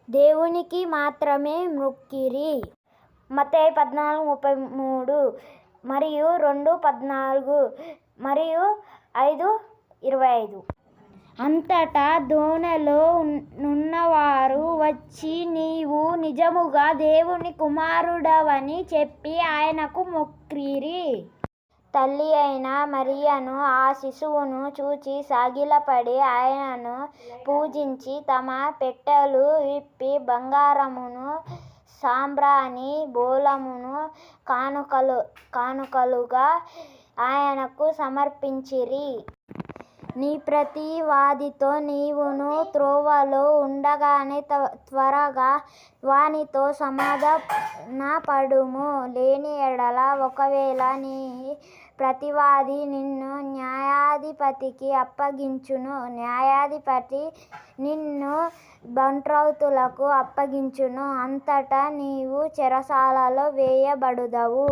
దేవునికి మాత్రమే మ్రొక్కిరి. మత్తయి 14:33 మరియు 2:14 మరియు 5:25. అంతటా దోణిలో నున్నవారు వచ్చి, నీవు నిజముగా దేవుని కుమారుడవని చెప్పి ఆయనకు మొక్కిరి. తల్లి అయిన మరియను ఆ శిశువును చూచి సాగిలపడి ఆయనను పూజించి తమ పెట్టెలు విప్పి బంగారమును, సాంబ్రాణి బోళమును కానుకలుగా ఆయనకు సమర్పించిరి. నీ ప్రతివాదితో నీవును త్రోవలో ఉండగానే త్వరగా వానితో సమాధానపడుము. లేని యెడల ఒకవేళ నీ ప్రతివాది నిన్ను న్యాయాధిపతికి అప్పగించును, న్యాయాధిపతి నిన్ను బంట్రౌతులకు అప్పగించును. అంతటా నీవు చెరసాలలో వేయబడుదువు.